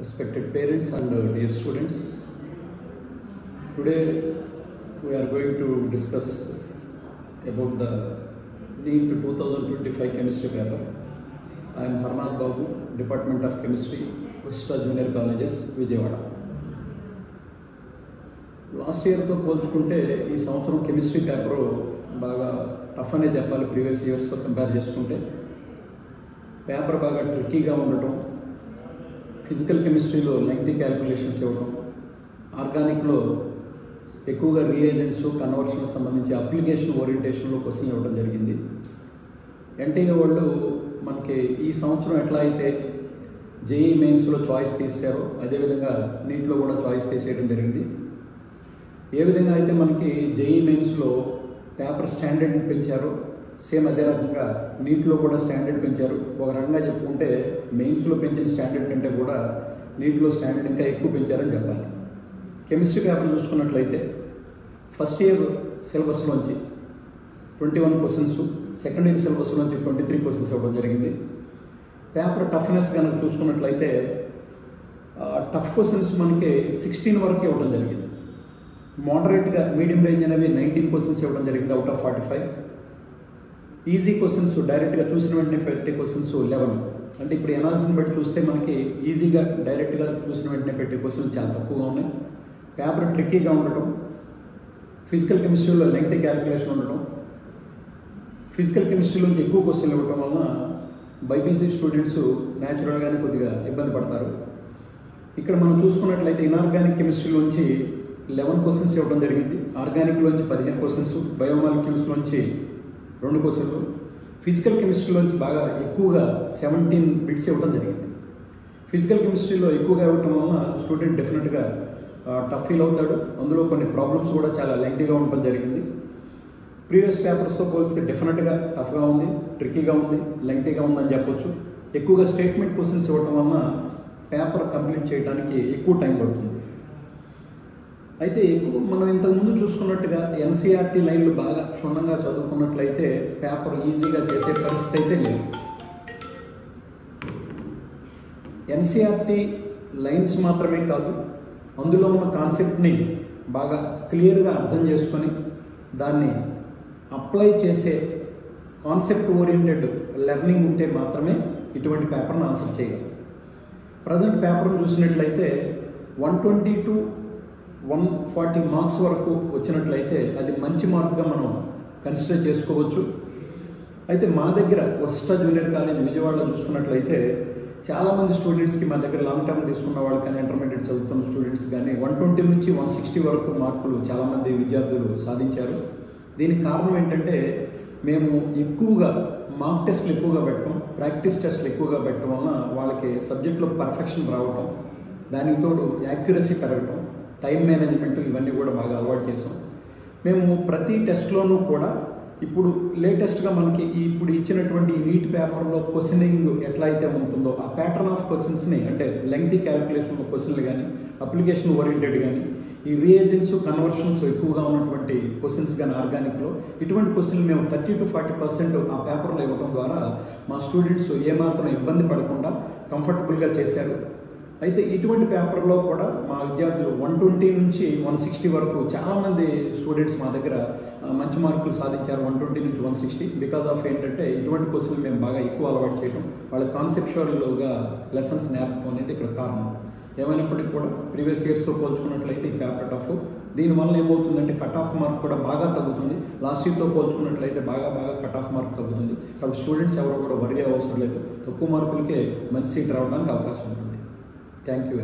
respected parents and dear students. Today we are going to discuss about the NEET 2025 chemistry paper. I am Harnath Babu, Department of Chemistry, Vista Junior Colleges, Vijayawada. Last ఇయర్తో పోల్చుకుంటే ఈ సంవత్సరం chemistry paper బాగా tough అనే చెప్పాలి. Previous ఇయర్స్తో compare చేసుకుంటే paper బాగా ట్రిక్కీగా ఉండటం, ఫిజికల్ కెమిస్ట్రీలో లెంగ్తీ క్యాలిక్యులేషన్స్ ఇవ్వడం, ఆర్గానిక్లో ఎక్కువగా రీఏజెంట్స్ కన్వర్షన్ సంబంధించి అప్లికేషన్ ఓరియంటేషన్లో క్వశ్చన్ ఇవ్వడం జరిగింది. ఎన్టీఏ వాళ్ళు మనకి ఈ సంవత్సరం ఎట్లా అయితే జేఈ మెయిన్స్లో చాయిస్ తీసారో అదేవిధంగా నీట్లో కూడా చాయిస్ తీసేయడం జరిగింది. ఏ విధంగా అయితే మనకి జేఈ మెయిన్స్లో పేపర్ స్టాండర్డ్ పెంచారో సేమ్ అదే రకంగా నీట్లో కూడా స్టాండర్డ్ పెంచారు. ఒక రకంగా చెప్పుకుంటే మెయిన్స్లో పెంచిన స్టాండర్డ్ కంటే కూడా నీట్లో స్టాండర్డ్ ఇంకా ఎక్కువ పెంచారని చెప్పాలి. కెమిస్ట్రీ పేపర్ చూసుకున్నట్లయితే ఫస్ట్ ఇయర్ సిలబస్లోంచి 21 క్వశ్చన్స్, సెకండ్ ఇయర్ సిలబస్లోంచి 23 క్వశ్చన్స్ ఇవ్వడం జరిగింది. పేపర్ టఫ్నెస్ కనుక చూసుకున్నట్లయితే టఫ్ క్వశ్చన్స్ మనకి 16 వరకు ఇవ్వడం జరిగింది. మోడరేట్గా మీడియం రేంజ్ అనేవి 19 క్వశ్చన్స్ ఇవ్వడం జరిగింది అవుట్ ఆఫ్ 45. ఈజీ క్వశ్చన్స్ డైరెక్ట్గా చూసిన వెంటనే పెట్టే క్వశ్చన్స్ 11. అంటే ఇప్పుడు ఎనాలిసిస్ని బట్టి చూస్తే మనకి ఈజీగా డైరెక్ట్గా చూసిన వెంటనే పెట్టే క్వశ్చన్స్ చాలా తక్కువగా ఉన్నాయి. పేపర్ ట్రిక్కీగా ఉండటం, ఫిజికల్ కెమిస్ట్రీలో లెంగ్తీ క్యాలిక్యులేషన్ ఉండటం, ఫిజికల్ కెమిస్ట్రీలోంచి ఎక్కువ క్వశ్చన్లు ఇవ్వడం వలన బైపీసీ స్టూడెంట్స్ న్యాచురల్గానే కొద్దిగా ఇబ్బంది పడతారు. ఇక్కడ మనం చూసుకున్నట్లయితే ఇనార్గానిక్ కెమిస్ట్రీలోంచి 11 క్వశ్చన్స్ ఇవ్వడం జరిగింది. ఆర్గానిక్లోంచి 15 క్వశ్చన్స్, బయోమాలిక్యూల్స్లోంచి 2 క్వశ్చన్లు, ఫిజికల్ కెమిస్ట్రీలోంచి బాగా ఎక్కువగా 17 బిట్స్ ఇవ్వడం జరిగింది. ఫిజికల్ కెమిస్ట్రీలో ఎక్కువగా ఇవ్వటం వలన స్టూడెంట్ డెఫినెట్గా టఫ్ ఫీల్ అవుతాడు. అందులో కొన్ని ప్రాబ్లమ్స్ కూడా చాలా లెంగ్తీగా ఉండటం జరిగింది. ప్రీవియస్ పేపర్స్తో పోలిస్తే డెఫినెట్గా టఫ్గా ఉంది, ట్రిక్కీగా ఉంది, లెంగ్తీగా ఉందని చెప్పొచ్చు. ఎక్కువగా స్టేట్మెంట్ క్వశ్చన్స్ ఇవ్వటం వలన పేపర్ కంప్లీట్ చేయడానికి ఎక్కువ టైం పడుతుంది. అయితే మనం ఇంతకుముందు చూసుకున్నట్టుగా ఎన్సీఆర్టీ లైన్లు బాగా క్షుణ్ణంగా చదువుకున్నట్లయితే పేపర్ ఈజీగా చేసే పరిస్థితి అయితే లేదు. ఎన్సీఆర్టీ లైన్స్ మాత్రమే కాదు, అందులో ఉన్న కాన్సెప్ట్ని బాగా క్లియర్గా అర్థం చేసుకొని దాన్ని అప్లై చేసే కాన్సెప్ట్ ఓరియంటెడ్ లెర్నింగ్ ఉంటే మాత్రమే ఇటువంటి పేపర్ను ఆన్సర్ చేయగలం. ప్రజెంట్ పేపర్ను చూసినట్లయితే 120 to 140 మార్క్స్ వరకు వచ్చినట్లయితే అది మంచి మార్క్గా మనం కన్సిడర్ చేసుకోవచ్చు. అయితే మా దగ్గర వస్తా జూనియర్ కాలేజ్ విజయవాడలో చూసుకున్నట్లయితే చాలామంది స్టూడెంట్స్కి మా దగ్గర లాంగ్ టర్మ్ తీసుకున్న వాళ్ళు కానీ ఇంటర్మీడియట్ చదువుతున్న స్టూడెంట్స్ కానీ 120 నుంచి 160 వరకు మార్కులు చాలామంది విద్యార్థులు సాధించారు. దీనికి కారణం ఏంటంటే మేము ఎక్కువగా మార్క్ టెస్ట్లు ఎక్కువగా పెట్టడం, ప్రాక్టీస్ టెస్ట్లు ఎక్కువగా పెట్టడం వలన వాళ్ళకి సబ్జెక్ట్లో పర్ఫెక్షన్ రావటం, దానికి తోడు యాక్యురసీ పెరగటం, టైం మేనేజ్మెంట్ ఇవన్నీ కూడా బాగా అలవాటు చేసాం. మేము ప్రతి టెస్ట్లోనూ కూడా ఇప్పుడు లేటెస్ట్గా మనకి ఇప్పుడు ఇచ్చినటువంటి నీట్ పేపర్లో క్వశ్చనింగ్ ఎట్లా అయితే ఉంటుందో ఆ ప్యాటర్న్ ఆఫ్ క్వశ్చన్స్ని, అంటే లెంగ్తీ క్యాలిక్యులేషన్ క్వశ్చన్లు కానీ, అప్లికేషన్ ఓరియంటెడ్ కానీ, ఈ రీఏజెంట్స్ కన్వర్షన్స్ ఎక్కువగా ఉన్నటువంటి క్వశ్చన్స్ కానీ ఆర్గానిక్లో ఇటువంటి క్వశ్చన్లు మేము 30 to 40% ఆ పేపర్లో ఇవ్వడం ద్వారా మా స్టూడెంట్స్ ఏమాత్రం ఇబ్బంది పడకుండా కంఫర్టబుల్గా చేశారు. అయితే ఇటువంటి పేపర్లో కూడా మా విద్యార్థులు 120 నుంచి 160 వరకు చాలామంది స్టూడెంట్స్ మా దగ్గర మంచి మార్కులు సాధించారు. 120 నుంచి 160 బికాజ్ ఆఫ్ ఏంటంటే ఇటువంటి క్వశ్చన్లు మేము బాగా ఎక్కువ అలవాటు చేయడం, వాళ్ళ కాన్సెప్చువల్గా లెసన్స్ నేర్పడం అనేది ఇక్కడ కారణం. ఏమైనప్పటికీ కూడా ప్రీవియస్ ఇయర్స్తో పోల్చుకున్నట్లయితే ఈ పేపర్ టఫ్. దీనివల్ల ఏమవుతుందంటే కట్ ఆఫ్ మార్క్ కూడా బాగా తగ్గుతుంది. లాస్ట్ ఇయర్తో పోల్చుకున్నట్లయితే బాగా కట్ ఆఫ్ మార్క్ తగ్గుతుంది. కాబట్టి స్టూడెంట్స్ ఎవరు కూడా వరి అవసరం లేదు. తక్కువ మార్కులకే మంచి సీట్ రావడానికి అవకాశం ఉంటుంది. Thank you.